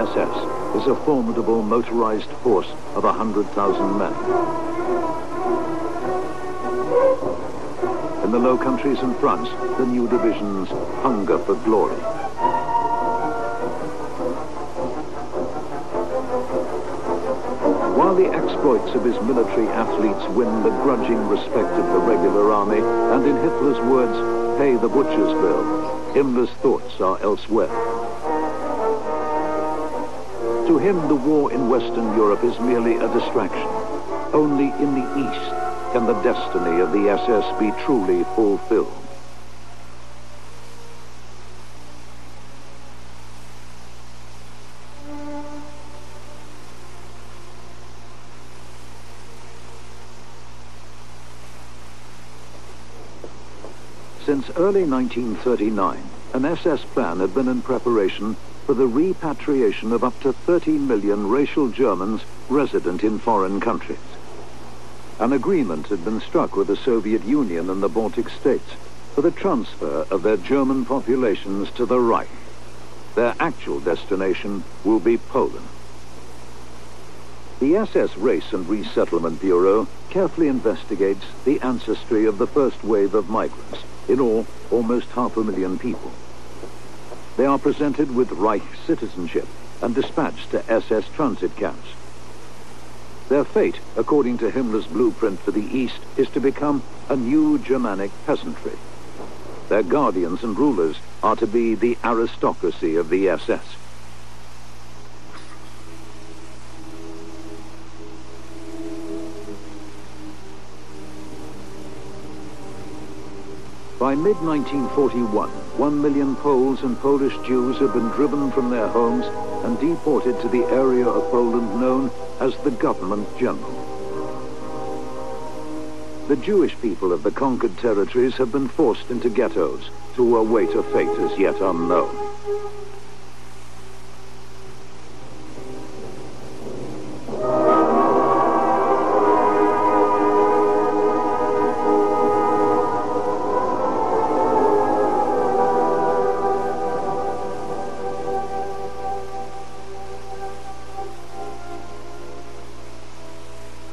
SS is a formidable motorized force of 100,000 men. In the Low Countries and France, the new divisions hunger for glory. While the exploits of his military athletes win the grudging respect of the regular army, and in Hitler's words, pay the butcher's bill, Himmler's thoughts are elsewhere. To him, the war in Western Europe is merely a distraction. Only in the East can the destiny of the SS be truly fulfilled. Since early 1939, an SS plan had been in preparation for the repatriation of up to 30 million racial Germans resident in foreign countries. An agreement had been struck with the Soviet Union and the Baltic states for the transfer of their German populations to the Reich. Their actual destination will be Poland. The SS Race and Resettlement Bureau carefully investigates the ancestry of the first wave of migrants, in all, almost 500,000 people. They are presented with Reich citizenship and dispatched to SS transit camps. Their fate, according to Himmler's blueprint for the East, is to become a new Germanic peasantry. Their guardians and rulers are to be the aristocracy of the SS. By mid-1941, 1 million Poles and Polish Jews had been driven from their homes and deported to the area of Poland known as the Government General. The Jewish people of the conquered territories have been forced into ghettos to await a fate as yet unknown.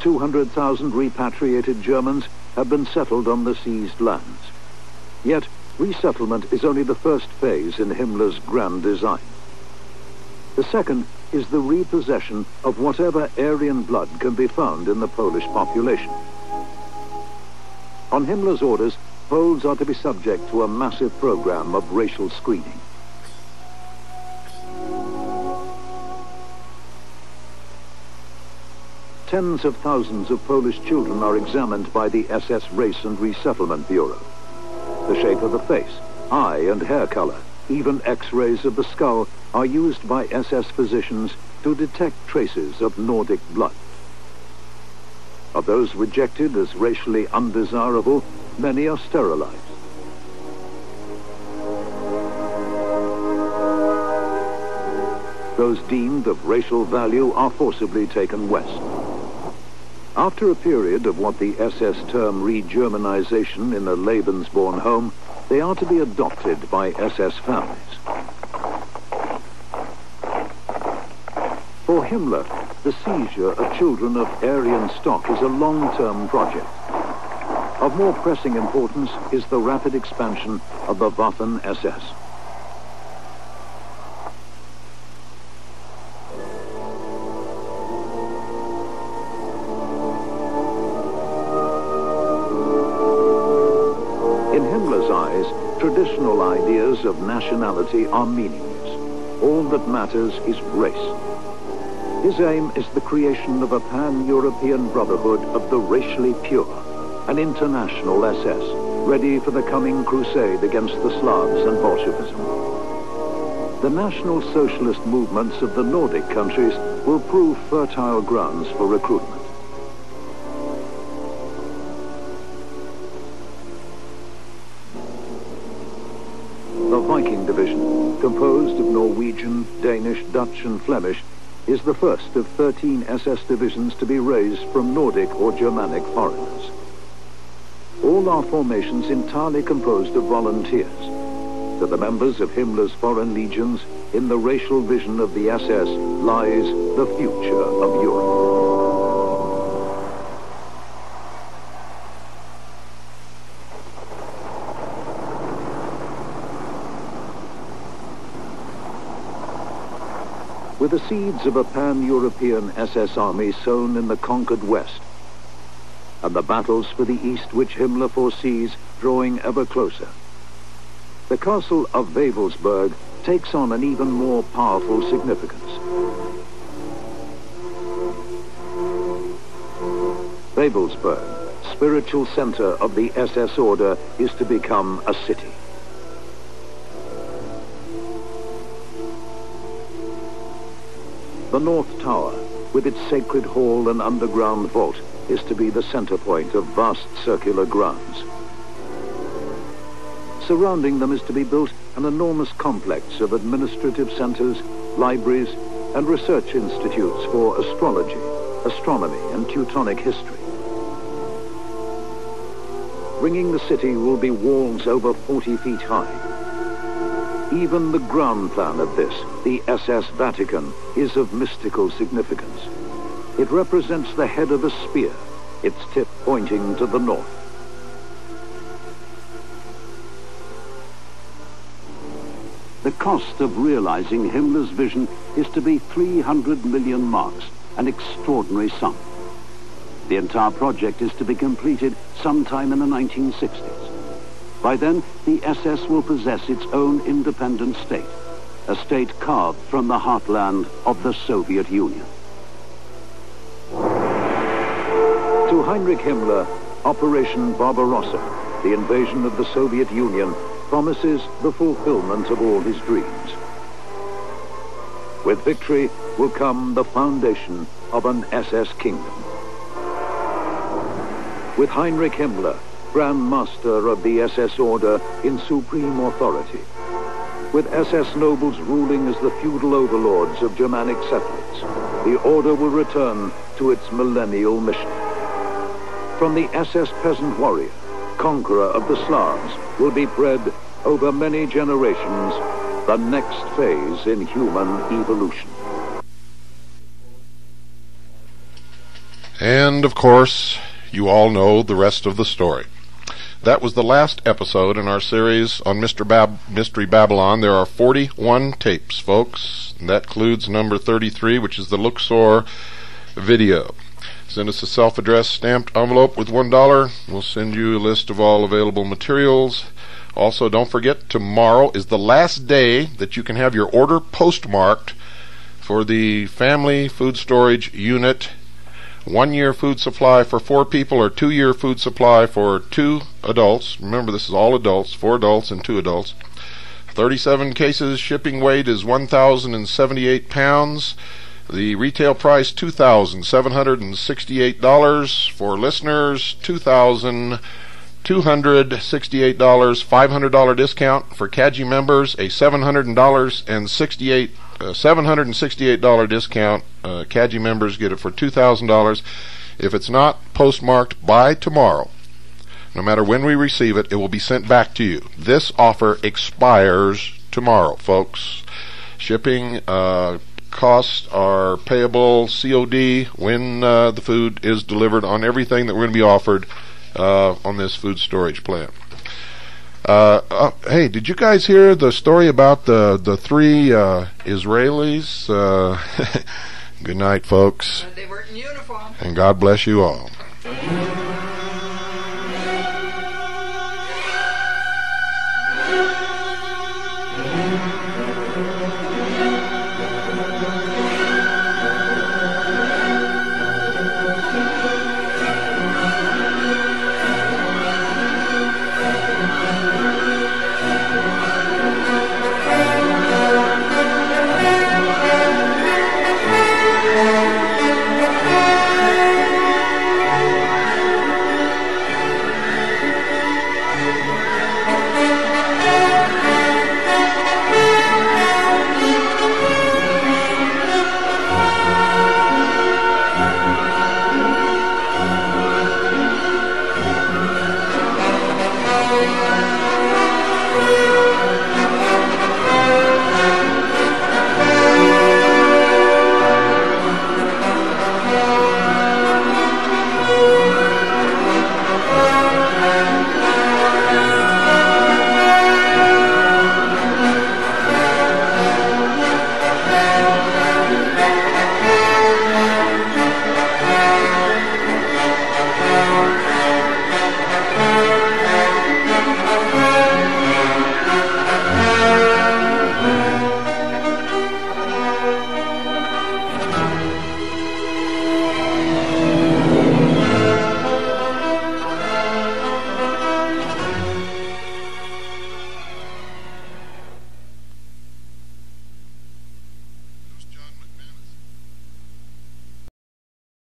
"200,000 repatriated Germans have been settled on the seized lands. Yet, resettlement is only the first phase in Himmler's grand design. The second is the repossession of whatever Aryan blood can be found in the Polish population. On Himmler's orders, Poles are to be subject to a massive program of racial screening. Tens of thousands of Polish children are examined by the SS Race and Resettlement Bureau. The shape of the face, eye and hair color, even X-rays of the skull are used by SS physicians to detect traces of Nordic blood. Of those rejected as racially undesirable, many are sterilized. Those deemed of racial value are forcibly taken west. After a period of what the SS term re-Germanization in a Lebensborn home, they are to be adopted by SS families. For Himmler, the seizure of children of Aryan stock is a long-term project. Of more pressing importance is the rapid expansion of the Waffen-SS. Traditional ideas of nationality are meaningless. All that matters is race. His aim is the creation of a pan-European brotherhood of the racially pure, an international SS, ready for the coming crusade against the Slavs and Bolshevism. The National Socialist movements of the Nordic countries will prove fertile grounds for recruitment. The Viking Division, composed of Norwegian, Danish, Dutch and Flemish, is the first of 13 SS divisions to be raised from Nordic or Germanic foreigners. All are formations entirely composed of volunteers. To the members of Himmler's foreign legions, in the racial vision of the SS lies the future of Europe. With the seeds of a pan-European SS army sown in the conquered West, and the battles for the East which Himmler foresees drawing ever closer, the castle of Wewelsburg takes on an even more powerful significance. Wewelsburg, spiritual center of the SS order, is to become a city. The North Tower, with its sacred hall and underground vault, is to be the center point of vast circular grounds. Surrounding them is to be built an enormous complex of administrative centers, libraries, and research institutes for astrology, astronomy, and Teutonic history. Ringing the city will be walls over 40 feet high. Even the ground plan of this, the SS Vatican, is of mystical significance. It represents the head of a spear, its tip pointing to the north. The cost of realizing Himmler's vision is to be 300 million marks, an extraordinary sum. The entire project is to be completed sometime in the 1960s. By then, the SS will possess its own independent state, a state carved from the heartland of the Soviet Union. To Heinrich Himmler, Operation Barbarossa, the invasion of the Soviet Union, promises the fulfillment of all his dreams. With victory will come the foundation of an SS kingdom. With Heinrich Himmler, Grand Master of the SS order in supreme authority, with SS nobles ruling as the feudal overlords of Germanic settlers, the order will return to its millennial mission. From the SS peasant warrior, conqueror of the Slavs, will be bred over many generations the next phase in human evolution. And, of course, you all know the rest of the story. That was the last episode in our series on Mystery Babylon. There are 41 tapes, folks. And that includes number 33, which is the LuciFer video. Send us a self-addressed stamped envelope with $1. We'll send you a list of all available materials. Also, don't forget, tomorrow is the last day that you can have your order postmarked for the family food storage unit. 1-year food supply for 4 people or 2-year food supply for 2 adults. Remember, this is all adults, 4 adults and 2 adults. 37 cases. Shipping weight is 1,078 pounds. The retail price, $2,768. For listeners, $2,268. $500 discount. For CAGI members, a $768 discount. CAGI members get it for $2,000. If it's not postmarked by tomorrow, no matter when we receive it, it will be sent back to you. This offer expires tomorrow, folks. Shipping costs are payable COD when the food is delivered on everything that we're going to be offered on this food storage plan. Hey, did you guys hear the story about the 3 Israelis? Good night, folks. They were in uniform. And God bless you all.